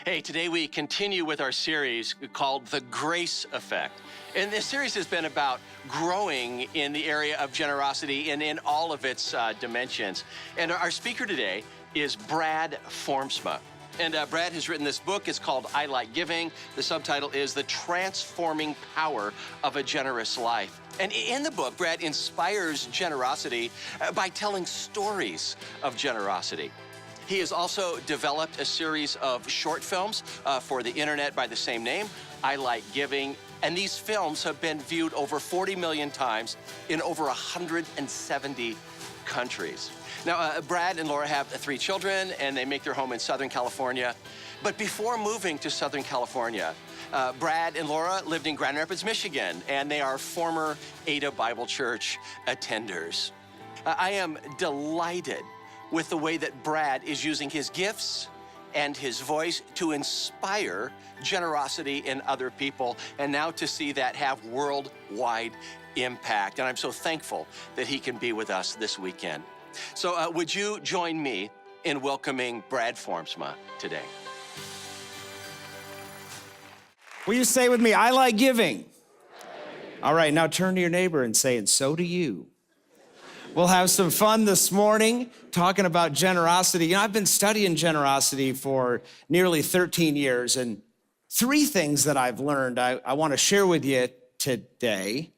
Hey, today we continue with our series called The Grace Effect. And this series has been about growing in the area of generosity and in all of its dimensions. And our speaker today is Brad Formsma. And Brad has written this book. It's called I Like Giving. The subtitle is The Transforming Power of a Generous Life. And in the book, Brad inspires generosity by telling stories of generosity. He has also developed a series of short films for the internet by the same name, I Like Giving. And these films have been viewed over 40 million times in over 170 countries. Now, Brad and Laura have 3 children, and they make their home in Southern California. But before moving to Southern California, Brad and Laura lived in Grand Rapids, Michigan, and they are former Ada Bible Church attenders. I am delighted with the way that Brad is using his gifts and his voice to inspire generosity in other people, and now to see that have worldwide impact. And I'm so thankful that he can be with us this weekend. So would you join me in welcoming Brad Formsma today? Will you say with me, I like giving? All right, now turn to your neighbor and say, and so do you. We'll have some fun this morning talking about generosity. You know, I've been studying generosity for nearly 13 years, and 3 things that I've learned I want to share with you today.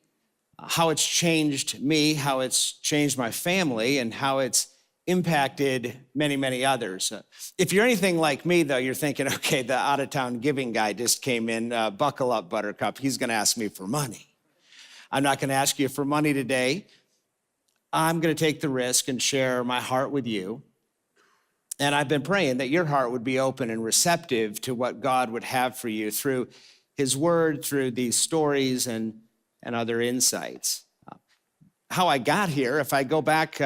How it's changed me, how it's changed my family, and how it's impacted many, many others. If you're anything like me, though, you're thinking, okay, the out-of-town giving guy just came in, buckle up, Buttercup. He's going to ask me for money. I'm not going to ask you for money today. I'm going to take the risk and share my heart with you. And I've been praying that your heart would be open and receptive to what God would have for you through his word, through these stories and other insights. How I got here, if I go back,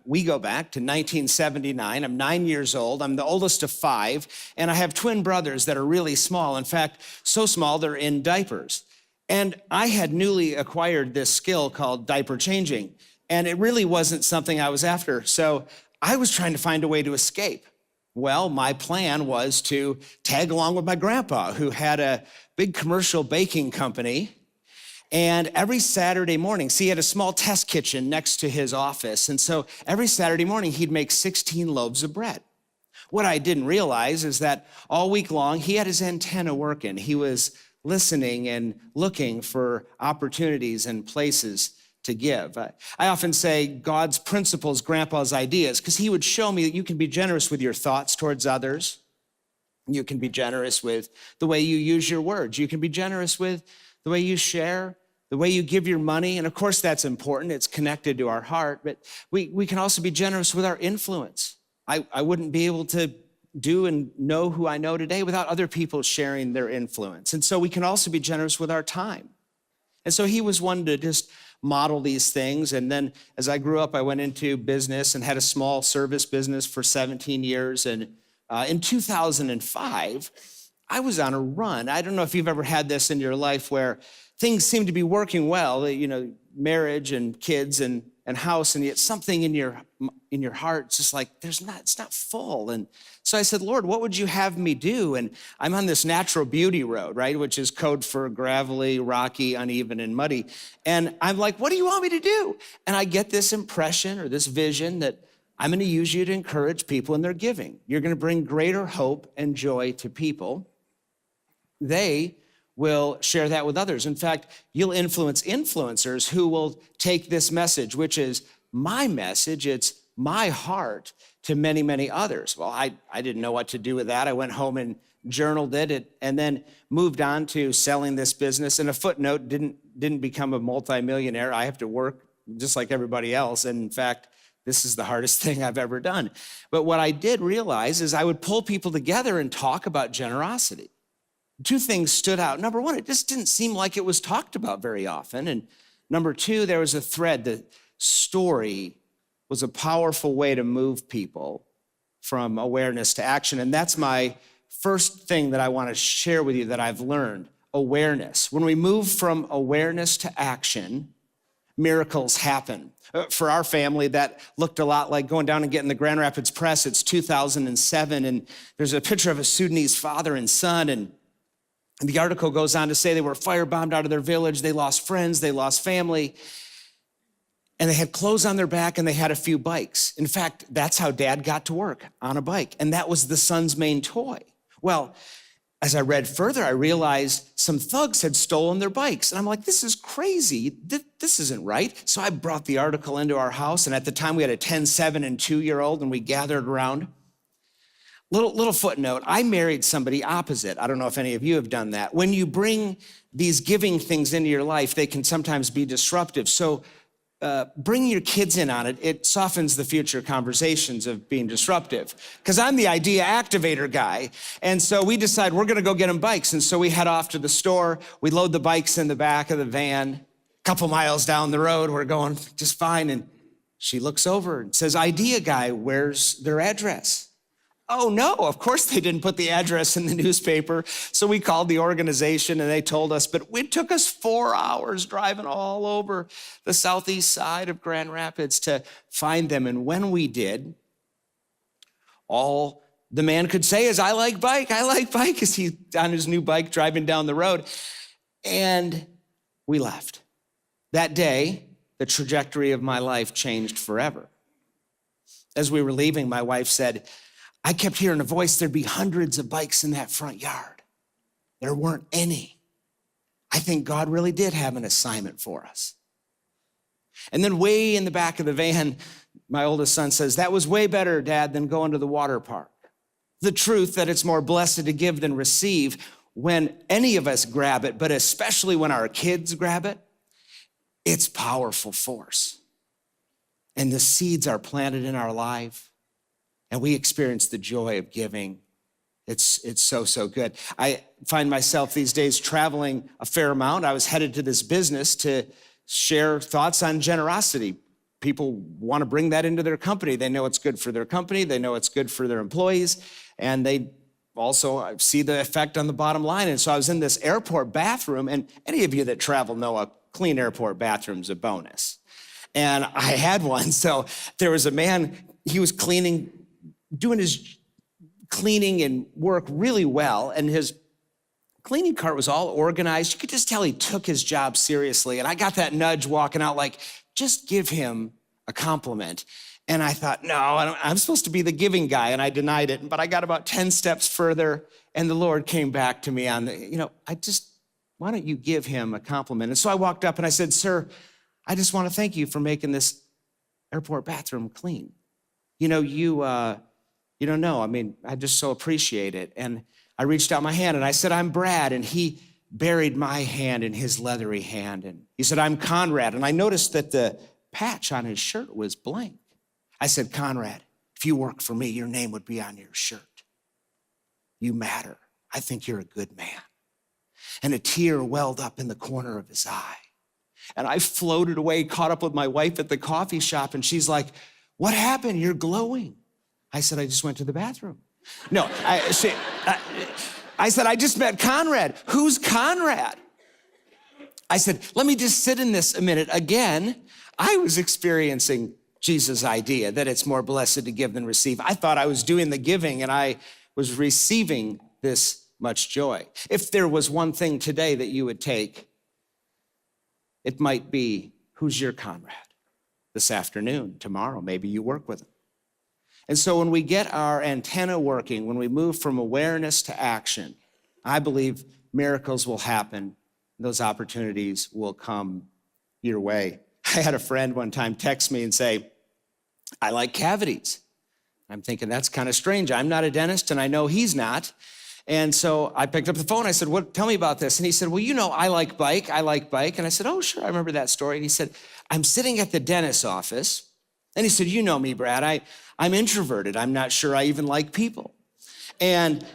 we go back to 1979. I'm 9 years old. I'm the oldest of 5, and I have twin brothers that are really small. In fact, so small they're in diapers. And I had newly acquired this skill called diaper changing. And it really wasn't something I was after. So I was trying to find a way to escape. Well, my plan was to tag along with my grandpa, who had a big commercial baking company. And every Saturday morning, he had a small test kitchen next to his office. And so every Saturday morning, he'd make 16 loaves of bread. What I didn't realize is that all week long, he had his antenna working. He was listening and looking for opportunities and places to give. I often say God's principles, Grandpa's ideas, because he would show me that you can be generous with your thoughts towards others. You can be generous with the way you use your words. You can be generous with the way you share, the way you give your money. And of course, that's important. It's connected to our heart. But we can also be generous with our influence. I wouldn't be able to do and know who I know today without other people sharing their influence. And so we can also be generous with our time. And so he was one to just model these things. And then as I grew up, I went into business and had a small service business for 17 years. And in 2005, I was on a run. I don't know if you've ever had this in your life where things seem to be working well, you know, marriage and kids and house, and yet something in your heart, it's just like, it's not full. And so I said, Lord, what would you have me do? And I'm on this natural beauty road, right? Which is code for gravelly, rocky, uneven, and muddy. And I'm like, what do you want me to do? And I get this impression or this vision that I'm going to use you to encourage people in their giving. You're going to bring greater hope and joy to people. They will share that with others. In fact, you'll influence influencers who will take this message, which is my message, it's my heart, to many, many others. Well, I didn't know what to do with that. I went home and journaled it and then moved on to selling this business. And a footnote, didn't become a multimillionaire. I have to work just like everybody else. And in fact, this is the hardest thing I've ever done. But what I did realize is I would pull people together and talk about generosity. 2 things stood out. Number 1, it just didn't seem like it was talked about very often. And number 2, there was a thread. The story was a powerful way to move people from awareness to action. And that's my first thing that I want to share with you that I've learned, awareness. When we move from awareness to action, miracles happen. For our family, that looked a lot like going down and getting the Grand Rapids Press. It's 2007, and there's a picture of a Sudanese father and son, and the article goes on to say they were firebombed out of their village, they lost friends, they lost family, and they had clothes on their back, and they had a few bikes. In fact, that's how Dad got to work, on a bike, and that was the son's main toy. Well, as I read further, I realized some thugs had stolen their bikes. And I'm like, this is crazy. This isn't right. So I brought the article into our house. And at the time we had a 10, 7, and 2-year-old, and we gathered around. Little footnote, I married somebody opposite. I don't know if any of you have done that. When you bring these giving things into your life, they can sometimes be disruptive. So bringing your kids in on it, it softens the future conversations of being disruptive. Because I'm the idea activator guy. And so we decide we're gonna go get them bikes. And so we head off to the store. We load the bikes in the back of the van. A couple miles down the road, we're going just fine. And she looks over and says, idea guy, where's their address? Oh no, of course they didn't put the address in the newspaper. So we called the organization and they told us, but it took us 4 hours driving all over the southeast side of Grand Rapids to find them. And when we did, all the man could say is, I like bike, as he's on his new bike driving down the road. And we left. That day, the trajectory of my life changed forever. As we were leaving, my wife said, I kept hearing a voice, there'd be hundreds of bikes in that front yard. There weren't any. I think God really did have an assignment for us. And then way in the back of the van, my oldest son says, that was way better, Dad, than going to the water park. The truth that it's more blessed to give than receive when any of us grab it, but especially when our kids grab it, it's powerful force. And the seeds are planted in our life. And we experience the joy of giving. It's so good. I find myself these days traveling a fair amount. I was headed to this business to share thoughts on generosity. People want to bring that into their company. They know it's good for their company. They know it's good for their employees. And they also see the effect on the bottom line. And so I was in this airport bathroom, and any of you that travel know a clean airport bathroom's a bonus. And I had one. So there was a man, he was doing his cleaning and work really well, and his cleaning cart was all organized. You could just tell he took his job seriously, and I got that nudge walking out like, just give him a compliment. And I thought, no, I'm supposed to be the giving guy, and I denied it, but I got about 10 steps further, and the Lord came back to me on why don't you give him a compliment? And so I walked up and I said, sir, I just want to thank you for making this airport bathroom clean. You don't know. I just so appreciate it. And I reached out my hand and I said, I'm Brad. And he buried my hand in his leathery hand. And he said, I'm Conrad. And I noticed that the patch on his shirt was blank. I said, Conrad, if you worked for me, your name would be on your shirt. You matter. I think you're a good man. And a tear welled up in the corner of his eye. And I floated away, caught up with my wife at the coffee shop. And she's like, what happened? You're glowing. I said, I just went to the bathroom. No, I said, I just met Conrad. Who's Conrad? I said, let me just sit in this a minute. Again, I was experiencing Jesus' idea that it's more blessed to give than receive. I thought I was doing the giving and I was receiving this much joy. If there was one thing today that you would take, it might be, who's your Conrad? This afternoon, tomorrow, maybe you work with him. And so when we get our antenna working, when we move from awareness to action, I believe miracles will happen. Those opportunities will come your way. I had a friend one time text me and say, I like cavities. I'm thinking that's kind of strange. I'm not a dentist and I know he's not. And so I picked up the phone. I said, tell me about this. And he said, well, I like bike. And I said, oh, sure, I remember that story. And he said, I'm sitting at the dentist's office. And he said, you know me, Brad. I'm introverted. I'm not sure I even like people. And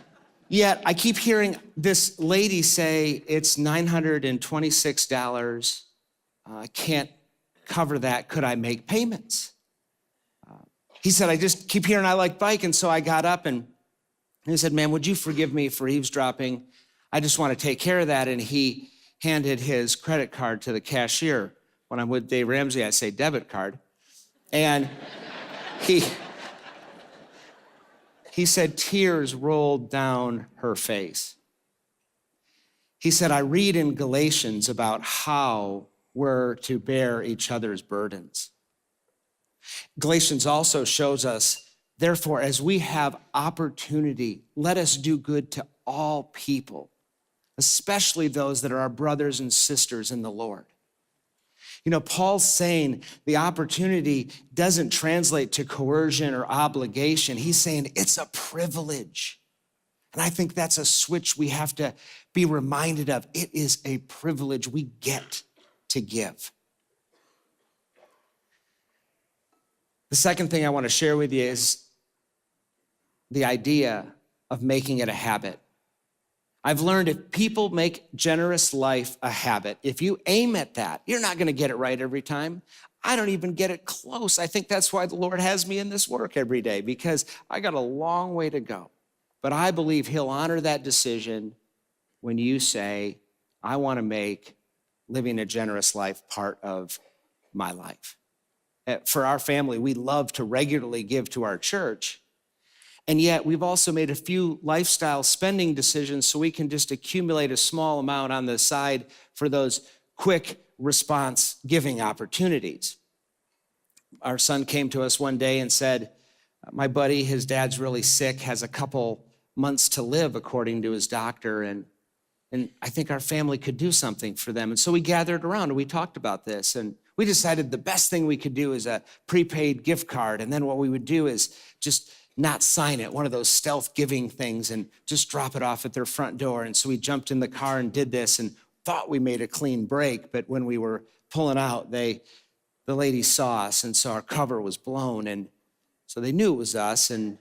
yet I keep hearing this lady say, it's $926. I can't cover that. Could I make payments? He said, I just keep hearing I like bike. And so I got up and he said, ma'am, would you forgive me for eavesdropping? I just want to take care of that. And he handed his credit card to the cashier. When I'm with Dave Ramsey, I say debit card. And he said tears rolled down her face. He said, I read in Galatians about how we're to bear each other's burdens. Galatians also shows us, therefore, as we have opportunity, let us do good to all people, especially those that are our brothers and sisters in the Lord. You know, Paul's saying the opportunity doesn't translate to coercion or obligation. He's saying it's a privilege. And I think that's a switch we have to be reminded of. It is a privilege we get to give. The second thing I want to share with you is the idea of making it a habit. I've learned if people make generous life a habit, if you aim at that, you're not going to get it right every time. I don't even get it close. I think that's why the Lord has me in this work every day, because I got a long way to go. But I believe he'll honor that decision when you say, I want to make living a generous life part of my life. For our family, we love to regularly give to our church. And yet we've also made a few lifestyle spending decisions so we can just accumulate a small amount on the side for those quick response giving opportunities. Our son came to us one day and said, my buddy, his dad's really sick, has a couple months to live according to his doctor, and I think our family could do something for them. And so we gathered around and we talked about this, and we decided the best thing we could do is a prepaid gift card, and then what we would do is just not sign it, one of those stealth giving things, and just drop it off at their front door. And so we jumped in the car and did this and thought we made a clean break, but when we were pulling out, the lady saw us, and so our cover was blown, and so they knew it was us, and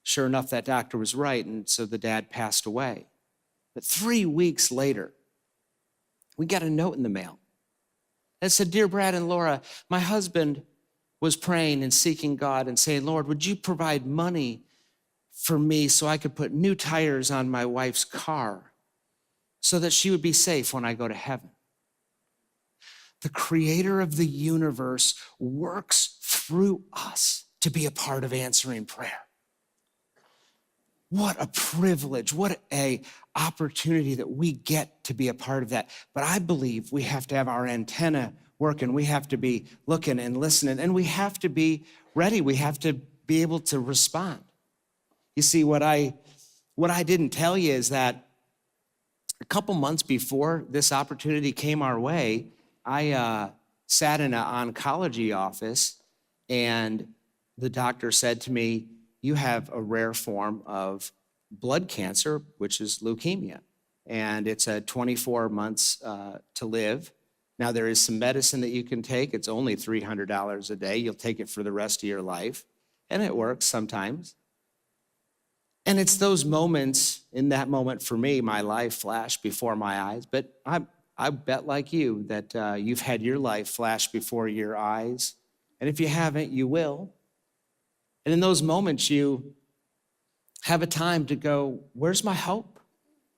sure enough, that doctor was right, and so the dad passed away. But 3 weeks later, we got a note in the mail that said, Dear Brad and Laura, my husband was praying and seeking God and saying, Lord, would you provide money for me so I could put new tires on my wife's car so that she would be safe when I go to heaven? The creator of the universe works through us to be a part of answering prayer. What a privilege, what a opportunity that we get to be a part of that. But I believe we have to have our antenna working. We have to be looking and listening, and we have to be ready. We have to be able to respond. You see, what I didn't tell you is that a couple months before this opportunity came our way, I sat in an oncology office, and the doctor said to me, you have a rare form of blood cancer, which is leukemia, and it's 24 months to live. Now, there is some medicine that you can take. It's only $300 a day. You'll take it for the rest of your life, and it works sometimes. And it's those moments, in that moment for me, my life flashed before my eyes, but I bet like you that you've had your life flash before your eyes, and if you haven't, you will. And in those moments, you have a time to go, where's my hope?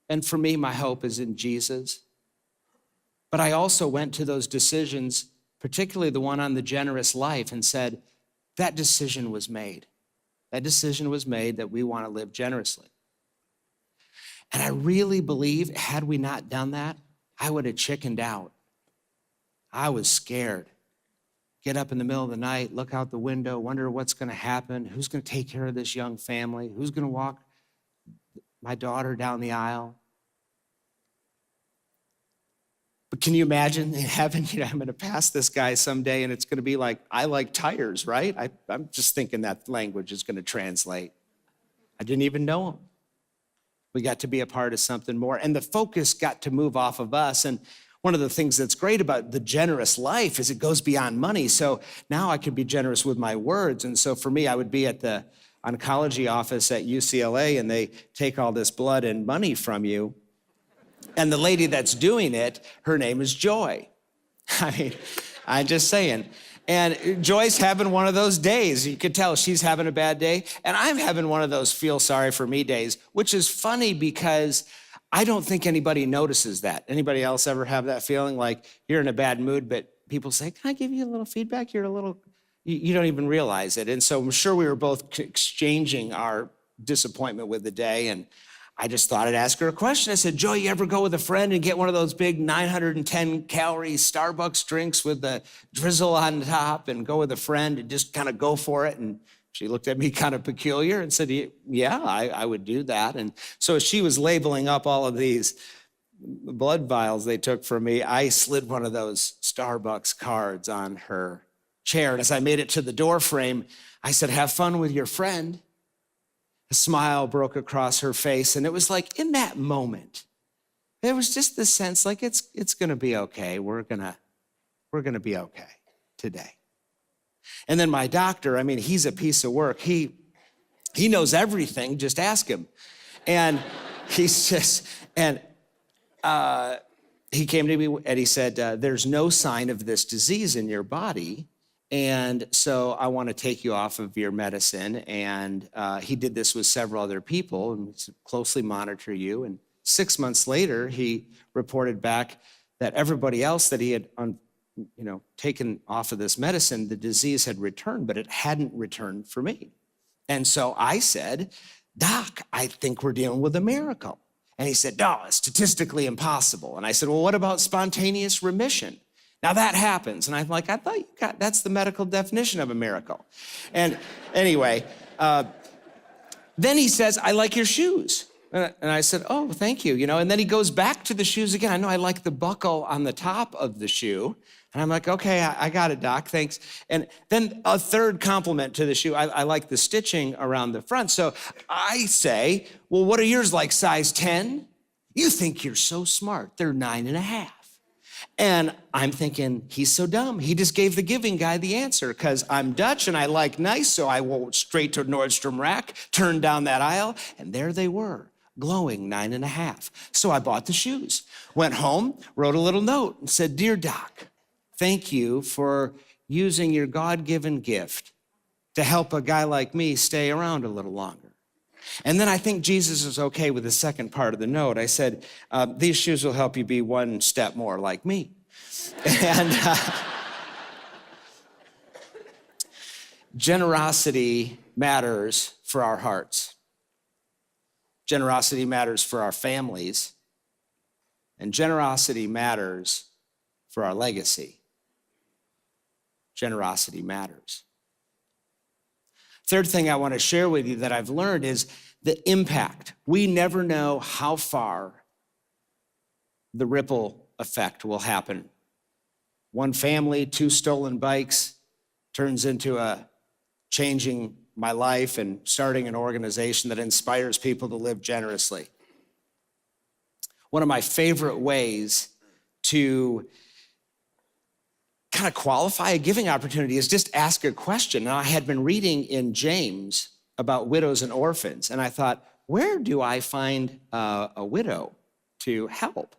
And for me, my hope is in Jesus. But I also went to those decisions, particularly the one on the generous life, and said, that decision was made. That decision was made that we want to live generously. And I really believe, had we not done that, I would have chickened out. I was scared. Get up in the middle of the night, look out the window, wonder what's going to happen, who's going to take care of this young family, who's going to walk my daughter down the aisle. But can you imagine in heaven, I'm going to pass this guy someday and it's going to be like, I like tires, right? I'm just thinking that language is going to translate. I didn't even know him. We got to be a part of something more, and the focus got to move off of us. And one of the things that's great about the generous life is it goes beyond money. So now I could be generous with my words. And so for me, I would be at the oncology office at UCLA, and they take all this blood and money from you. And the lady that's doing it, her name is Joy. I mean, I'm just saying. And Joy's having one of those days. You could tell she's having a bad day. And I'm having one of those feel sorry for me days, which is funny because I don't think anybody notices that. Anybody else ever have that feeling like you're in a bad mood, but people say, can I give you a little feedback? You're a little, you don't even realize it. And so I'm sure we were both exchanging our disappointment with the day. And I just thought I'd ask her a question. I said, Joy, you ever go with a friend and get one of those big 910 calorie Starbucks drinks with the drizzle on top and go with a friend and just kind of go for it? And she looked at me kind of peculiar and said, yeah, I would do that. And so as she was labeling up all of these blood vials they took from me, I slid one of those Starbucks cards on her chair. And as I made it to the door frame, I said, have fun with your friend. A smile broke across her face. And it was like in that moment, there was just this sense like it's gonna be okay. We're gonna be okay today. And then my doctor, I mean, he's a piece of work. He knows everything, just ask him. And he's just, and he came to me and he said, there's no sign of this disease in your body. And so I want to take you off of your medicine. And he did this with several other people and closely monitor you. And 6 months later, he reported back that everybody else that he had taken off of this medicine, the disease had returned, but it hadn't returned for me. And so I said, Doc, I think we're dealing with a miracle. And he said, no, it's statistically impossible. And I said, well, what about spontaneous remission? Now that happens. And I'm like, I thought that's the medical definition of a miracle. And anyway, then he says, I like your shoes. And I said, oh, thank you. And then he goes back to the shoes again. I know I like the buckle on the top of the shoe. And I'm like, okay, I got it, Doc, thanks. And then a third compliment to the shoe. I like the stitching around the front. So I say, well, what are yours like, size 10? You think you're so smart. They're 9.5. And I'm thinking, he's so dumb. He just gave the giving guy the answer because I'm Dutch and I like nice. So I went straight to Nordstrom Rack, turned down that aisle, and there they were, glowing 9.5. So I bought the shoes, went home, wrote a little note and said, Dear Doc, thank you for using your God-given gift to help a guy like me stay around a little longer. And then I think Jesus is okay with the second part of the note. I said, these shoes will help you be one step more like me. And generosity matters for our hearts. Generosity matters for our families. And generosity matters for our legacy. Generosity matters. Third thing I want to share with you that I've learned is the impact. We never know how far the ripple effect will happen. One family, 2 stolen bikes turns into a changing my life and starting an organization that inspires people to live generously. One of my favorite ways to kind of qualify a giving opportunity is just ask a question. Now, I had been reading in James about widows and orphans, and I thought, where do I find a widow to help?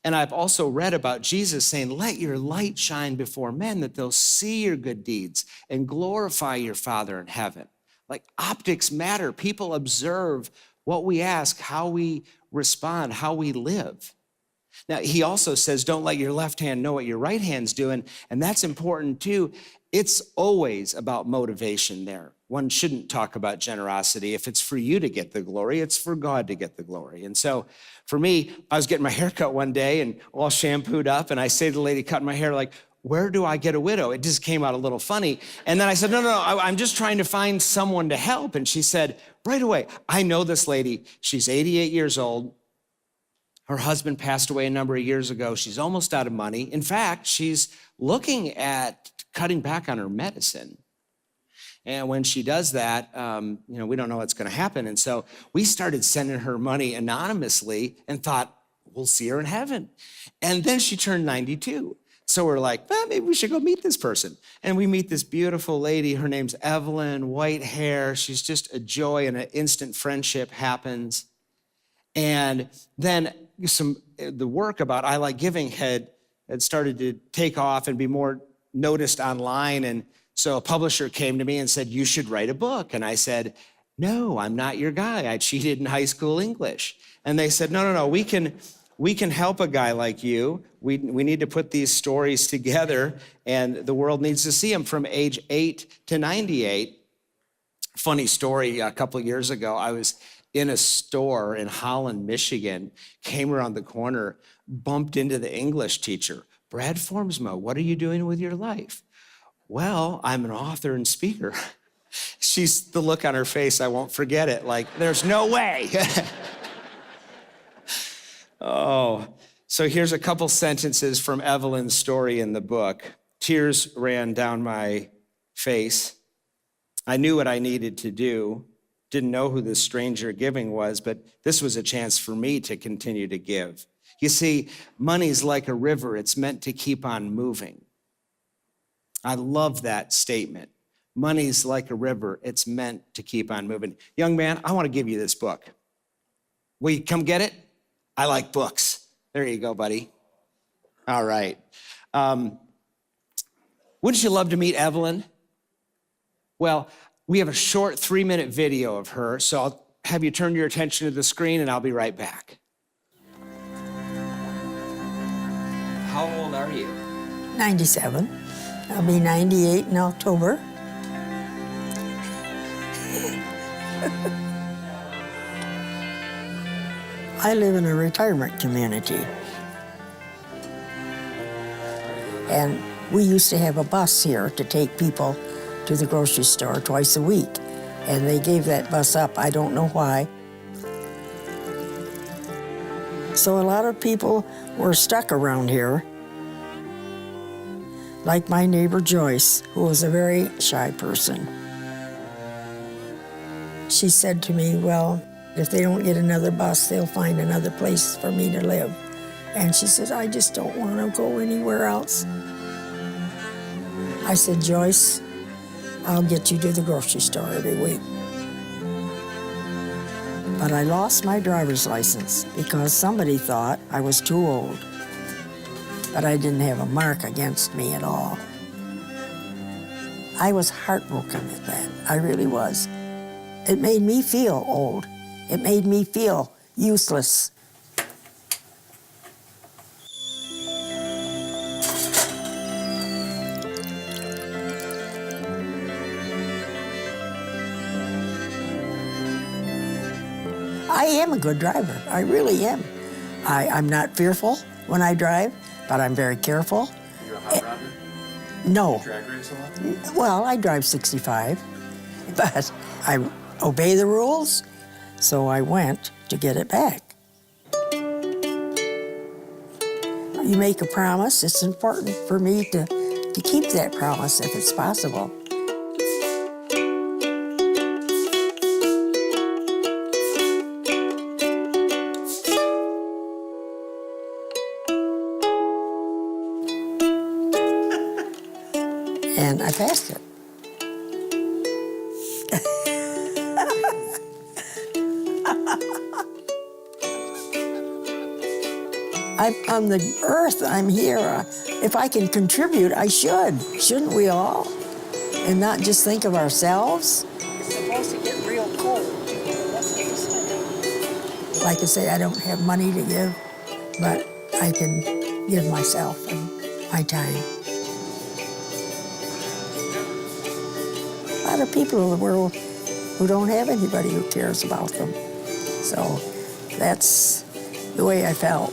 And I've also read about Jesus saying, let your light shine before men that they'll see your good deeds and glorify your Father in heaven. Like optics matter. People observe what we ask, how we respond, how we live. Now, he also says, don't let your left hand know what your right hand's doing. And that's important too. It's always about motivation there. One shouldn't talk about generosity. If it's for you to get the glory, it's for God to get the glory. And so for me, I was getting my hair cut one day and all shampooed up. And I say to the lady cutting my hair, like, where do I get a widow? It just came out a little funny. And then I said, no, I'm just trying to find someone to help. And she said, right away, I know this lady. She's 88 years old. Her husband passed away a number of years ago. She's almost out of money. In fact, she's looking at cutting back on her medicine. And when she does that, we don't know what's going to happen. And so we started sending her money anonymously and thought, we'll see her in heaven. And then she turned 92. So we're like, well, maybe we should go meet this person. And we meet this beautiful lady. Her name's Evelyn, white hair. She's just a joy, and an instant friendship happens. And then the work about I Like Giving had started to take off and be more noticed online. And so a publisher came to me and said, you should write a book. And I said, no, I'm not your guy. I cheated in high school English. And they said, no, we can We can help a guy like you. We need to put these stories together, and the world needs to see them from age 8 to 98. Funny story, a couple of years ago, I was in a store in Holland, Michigan, came around the corner, bumped into the English teacher. Brad Formsma, what are you doing with your life? Well, I'm an author and speaker. She's the look on her face, I won't forget it. Like, there's no way. Oh, so here's a couple sentences from Evelyn's story in the book. Tears ran down my face. I knew what I needed to do. Didn't know who this stranger giving was, but this was a chance for me to continue to give. You see, money's like a river. It's meant to keep on moving. I love that statement. Money's like a river. It's meant to keep on moving. Young man, I want to give you this book. Will you come get it? I like books. There you go, buddy. All right. Wouldn't you love to meet Evelyn? Well, we have a short 3-minute video of her, so I'll have you turn your attention to the screen and I'll be right back. How old are you? 97. I'll be 98 in October. I live in a retirement community. And we used to have a bus here to take people to the grocery store twice a week. And they gave that bus up. I don't know why. So a lot of people were stuck around here. Like my neighbor Joyce, who was a very shy person. She said to me, well, if they don't get another bus, they'll find another place for me to live. And she said, I just don't want to go anywhere else. I said, Joyce, I'll get you to the grocery store every week. But I lost my driver's license because somebody thought I was too old. But I didn't have a mark against me at all. I was heartbroken at that. I really was. It made me feel old. It made me feel useless. I am a good driver. I really am. I'm not fearful when I drive, but I'm very careful. You're a hot rodder? No. You drag race a lot? Well, I drive 65, but I obey the rules, so I went to get it back. You make a promise, it's important for me to keep that promise if it's possible. And I passed it. I'm on the earth, I'm here. If I can contribute, I should. Shouldn't we all? And not just think of ourselves. It's supposed to get real cold. Like I say, I don't have money to give, but I can give myself and my time. A lot of people in the world who don't have anybody who cares about them. So that's the way I felt.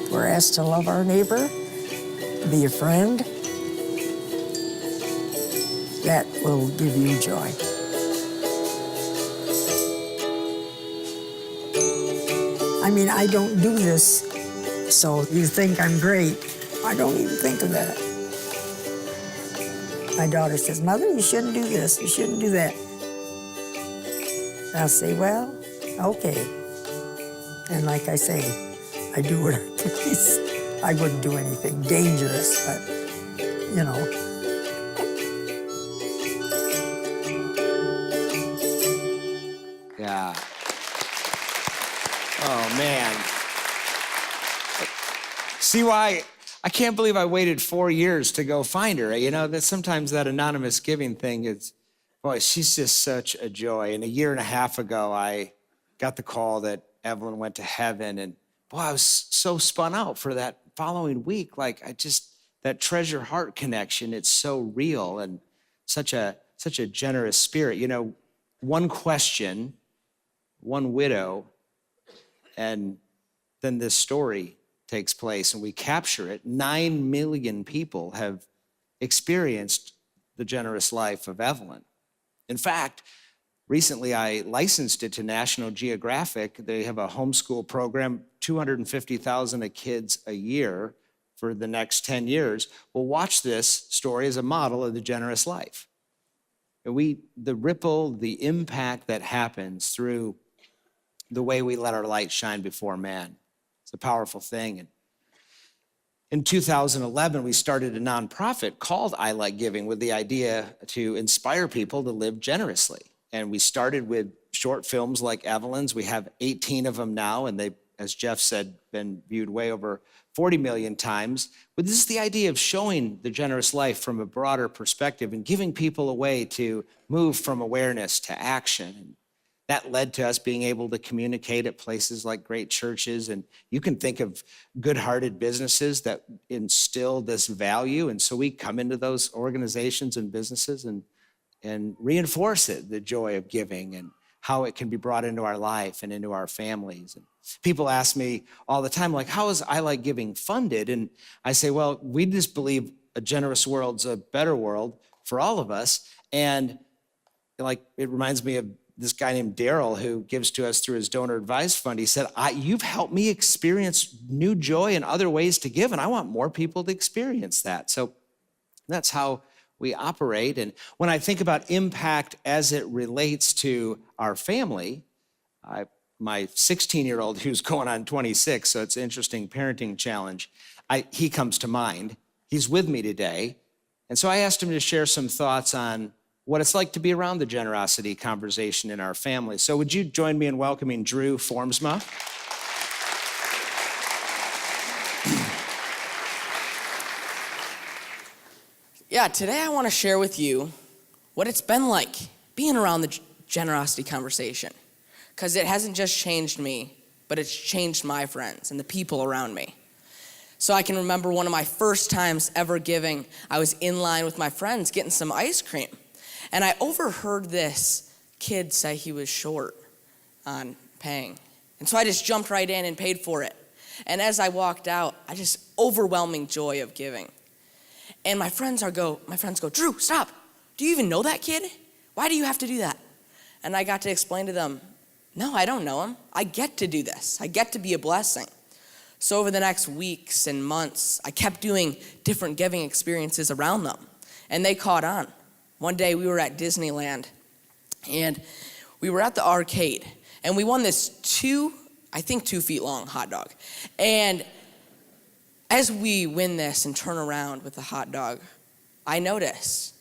We're asked to love our neighbor, be a friend. That will give you joy. I mean, I don't do this so you think I'm great. I don't even think of that. My daughter says, Mother, you shouldn't do this, you shouldn't do that. I'll say, well, okay. And like I say, I do what I please. I wouldn't do anything dangerous, but, you know. Yeah. Oh, man. See why I can't believe I waited 4 years to go find her. You know, that sometimes that anonymous giving thing is Boy, she's just such a joy. And a year and a half ago, I got the call that Evelyn went to heaven. And boy, I was so spun out for that following week. Like that treasure heart connection, it's so real and such a generous spirit. You know, one question, one widow, and then this story takes place and we capture it. 9 million people have experienced the generous life of Evelyn. In fact, recently I licensed it to National Geographic. They have a homeschool program, 250,000 kids a year for the next 10 years. Well, watch this story as a model of the generous life. The ripple, the impact that happens through the way we let our light shine before man. It's a powerful thing. And in 2011, we started a nonprofit called I Like Giving with the idea to inspire people to live generously. And we started with short films like Evelyn's. We have 18 of them now, and they, as Jeff said, been viewed way over 40 million times. But this is the idea of showing the generous life from a broader perspective and giving people a way to move from awareness to action. And that led to us being able to communicate at places like great churches. And you can think of good-hearted businesses that instill this value. And so we come into those organizations and businesses and reinforce it, the joy of giving and how it can be brought into our life and into our families. And people ask me all the time, like, how is I Like Giving funded? And I say, well, we just believe a generous world's a better world for all of us. And like, it reminds me of this guy named Daryl who gives to us through his donor advised fund. He said, you've helped me experience new joy and other ways to give, and I want more people to experience that. So that's how we operate. And when I think about impact as it relates to our family, my 16-year-old who's going on 26, so it's an interesting parenting challenge, he comes to mind. He's with me today. And so I asked him to share some thoughts on what it's like to be around the generosity conversation in our family. So would you join me in welcoming Drew Formsma? Yeah, today I want to share with you what it's been like being around the generosity conversation. Because it hasn't just changed me, but it's changed my friends and the people around me. So I can remember one of my first times ever giving. I was in line with my friends getting some ice cream. And I overheard this kid say he was short on paying. And so I just jumped right in and paid for it. And as I walked out, I just overwhelming joy of giving. And my friends go, Drew, stop. Do you even know that kid? Why do you have to do that? And I got to explain to them, no, I don't know him. I get to do this. I get to be a blessing. So over the next weeks and months, I kept doing different giving experiences around them. And they caught on. One day we were at Disneyland, and we were at the arcade, and we won this 2 feet long hot dog. And as we win this and turn around with the hot dog, I notice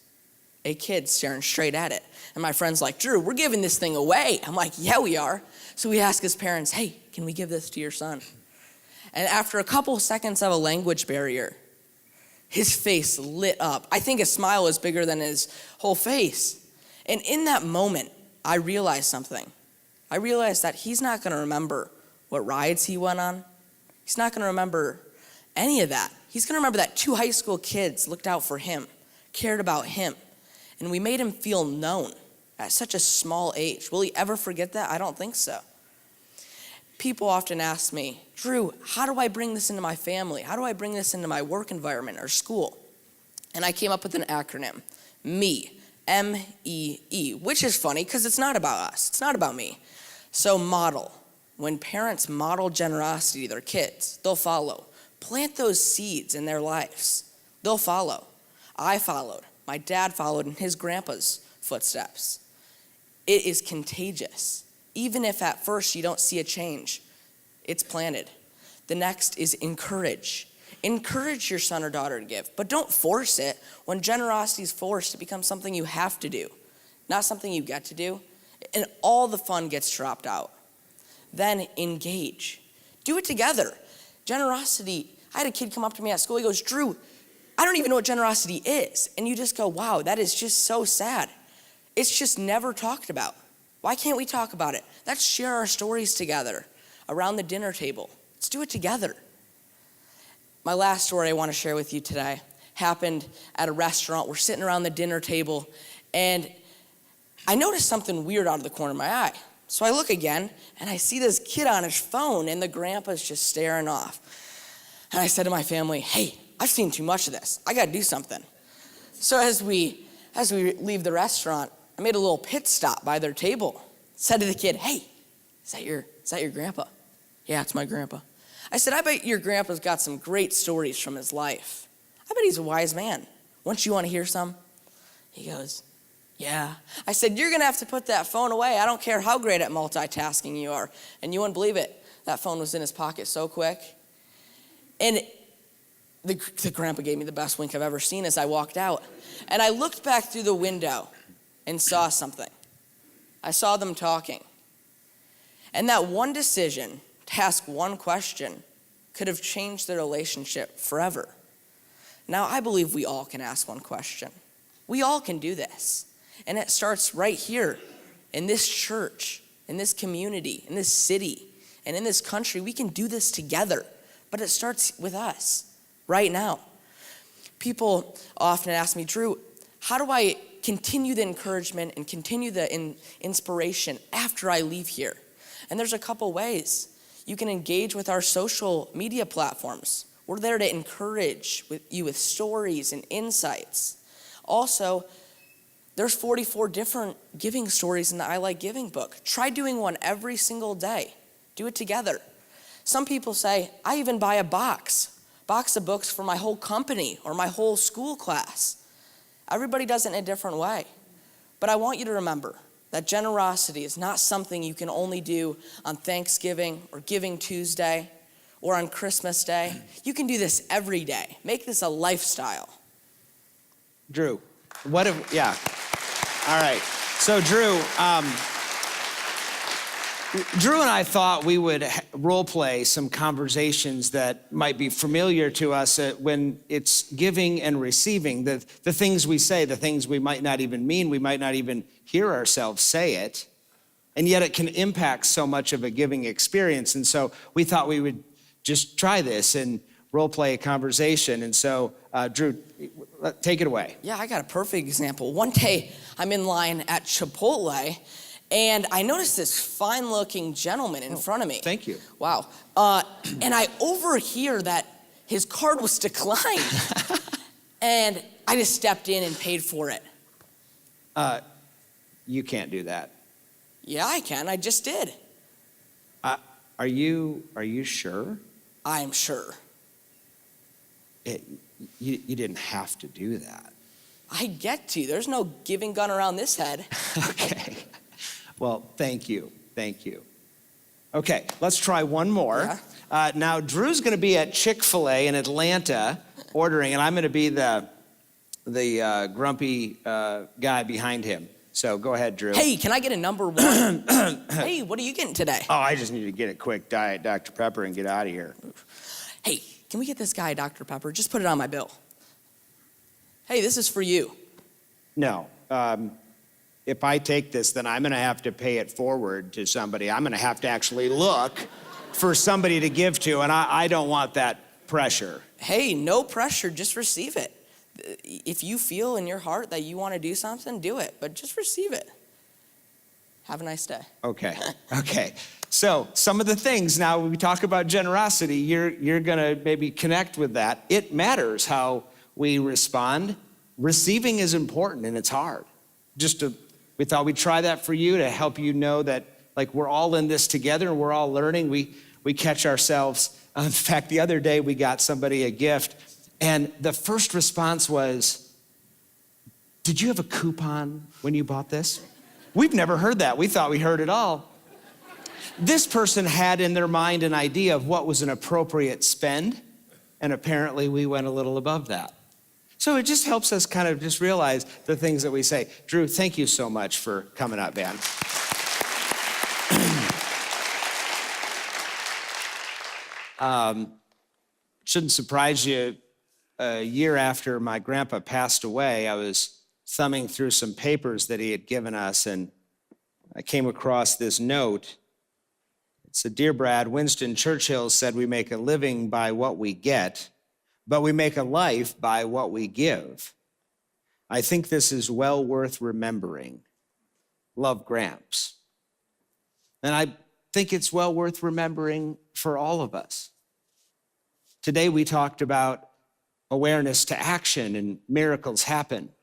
a kid staring straight at it. And my friend's like, Drew, we're giving this thing away. I'm like, yeah, we are. So we ask his parents, hey, can we give this to your son? And after a couple seconds of a language barrier, his face lit up. I think his smile was bigger than his whole face. And in that moment, I realized something. I realized that he's not going to remember what rides he went on. He's not going to remember any of that. He's going to remember that 2 high school kids looked out for him, cared about him, and we made him feel known at such a small age. Will he ever forget that? I don't think so. People often ask me, Drew, how do I bring this into my family? How do I bring this into my work environment or school? And I came up with an acronym, ME, M-E-E, which is funny because it's not about us. It's not about me. So model. When parents model generosity to their kids, they'll follow. Plant those seeds in their lives. They'll follow. I followed. My dad followed in his grandpa's footsteps. It is contagious. Even if at first you don't see a change, it's planted. The next is encourage. Encourage your son or daughter to give, but don't force it. When generosity is forced, it becomes something you have to do, not something you get to do, and all the fun gets dropped out. Then engage. Do it together. Generosity, I had a kid come up to me at school, he goes, Drew, I don't even know what generosity is. And you just go, wow, that is just so sad. It's just never talked about. Why can't we talk about it? Let's share our stories together around the dinner table. Let's do it together. My last story I want to share with you today happened at a restaurant. We're sitting around the dinner table, and I noticed something weird out of the corner of my eye. So I look again, and I see this kid on his phone, and the grandpa's just staring off. And I said to my family, hey, I've seen too much of this. I got to do something. So as we leave the restaurant, I made a little pit stop by their table. Said to the kid, hey, is that your grandpa? Yeah, it's my grandpa. I said, I bet your grandpa's got some great stories from his life. I bet he's a wise man. Wouldn't you want to hear some? He goes, yeah. I said, you're going to have to put that phone away. I don't care how great at multitasking you are. And you wouldn't believe it. That phone was in his pocket so quick. And the grandpa gave me the best wink I've ever seen as I walked out. And I looked back through the window and saw something. I saw them talking. And that one decision to ask one question could have changed their relationship forever. Now, I believe we all can ask one question. We all can do this. And it starts right here in this church, in this community, in this city, and in this country. We can do this together, but it starts with us right now. People often ask me, Drew, how do I continue the encouragement and continue the inspiration after I leave here? And there's a couple ways. You can engage with our social media platforms. We're there to encourage you with stories and insights. Also, there's 44 different giving stories in the I Like Giving book. Try doing one every single day. Do it together. Some people say, I even buy a box of books for my whole company or my whole school class. Everybody does it in a different way. But I want you to remember that generosity is not something you can only do on Thanksgiving or Giving Tuesday or on Christmas Day. You can do this every day. Make this a lifestyle. Drew, yeah. All right. So Drew and I thought we would role play some conversations that might be familiar to us when it's giving and receiving, the things we say, the things we might not even mean, we might not even hear ourselves say it, and yet it can impact so much of a giving experience. And so we thought we would just try this and role play a conversation. And so, Drew, take it away. Yeah, I got a perfect example. One day, I'm in line at Chipotle, and I noticed this fine-looking gentleman in front of me. Thank you. Wow. And I overhear that his card was declined. And I just stepped in and paid for it. You can't do that. Yeah, I can. I just did. Are you sure? I am sure. You didn't have to do that. I get to. There's no giving gun around this head. Okay. Well, thank you. Thank you. Okay, let's try one more. Yeah. Now, Drew's going to be at Chick-fil-A in Atlanta ordering, and I'm going to be the grumpy guy behind him. So go ahead, Drew. Hey, can I get a number one? Hey, what are you getting today? Oh, I just need to get a quick Diet Dr. Pepper and get out of here. Hey, can we get this guy Dr. Pepper? Just put it on my bill. Hey, this is for you. No. If I take this, then I'm going to have to pay it forward to somebody. I'm going to have to actually look for somebody to give to, and I don't want that pressure. Hey, no pressure. Just receive it. If you feel in your heart that you want to do something, do it, but just receive it. Have a nice day. Okay. So some of the things now, when we talk about generosity, you're going to maybe connect with that. It matters how we respond. Receiving is important, and it's hard. We thought we'd try that for you to help you know that, like, we're all in this together and we're all learning. We catch ourselves. In fact, the other day we got somebody a gift, and the first response was, did you have a coupon when you bought this? We've never heard that. We thought we heard it all. This person had in their mind an idea of what was an appropriate spend, and apparently we went a little above that. So it just helps us kind of just realize the things that we say. Drew, thank you so much for coming up, man. Shouldn't surprise you, a year after my grandpa passed away, I was thumbing through some papers that he had given us, and I came across this note. It said, "Dear Brad, Winston Churchill said we make a living by what we get, but we make a life by what we give. I think this is well worth remembering. Love, Gramps." And I think it's well worth remembering for all of us. Today we talked about awareness to action and miracles happen.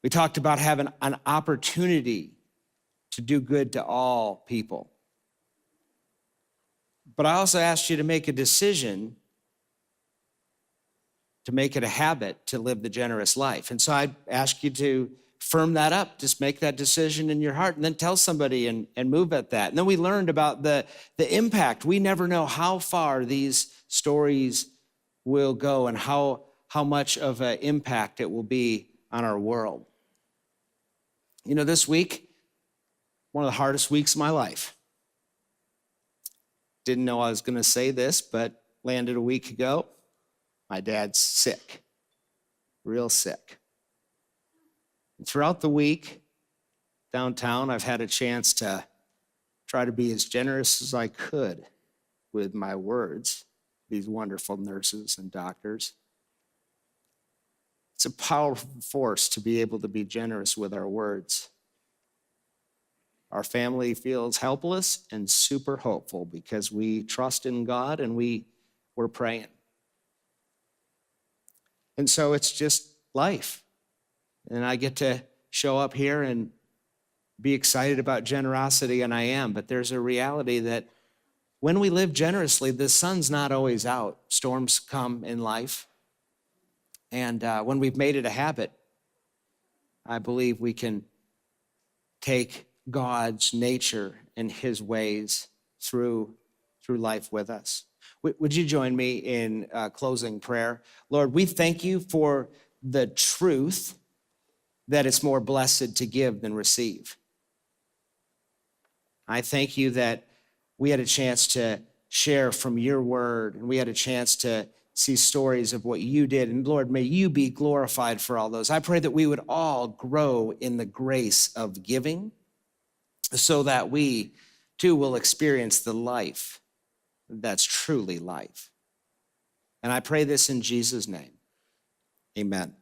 We talked about having an opportunity to do good to all people. But I also asked you to make a decision to make it a habit to live the generous life. And so I ask you to firm that up, just make that decision in your heart, and then tell somebody and move at that. And then we learned about the impact. We never know how far these stories will go and how much of an impact it will be on our world. You know, this week, one of the hardest weeks of my life. Didn't know I was going to say this, but landed a week ago. My dad's sick, real sick. And throughout the week, downtown, I've had a chance to try to be as generous as I could with my words, these wonderful nurses and doctors. It's a powerful force to be able to be generous with our words. Our family feels helpless and super hopeful because we trust in God and we're praying. And so it's just life. And I get to show up here and be excited about generosity, and I am. But there's a reality that when we live generously, the sun's not always out. Storms come in life. And when we've made it a habit, I believe we can take God's nature and his ways through life with us. Would you join me in closing prayer? Lord, we thank you for the truth that it's more blessed to give than receive. I thank you that we had a chance to share from your word, and we had a chance to see stories of what you did. And Lord, may you be glorified for all those. I pray that we would all grow in the grace of giving so that we too will experience the life that's truly life. And I pray this in Jesus' name. Amen.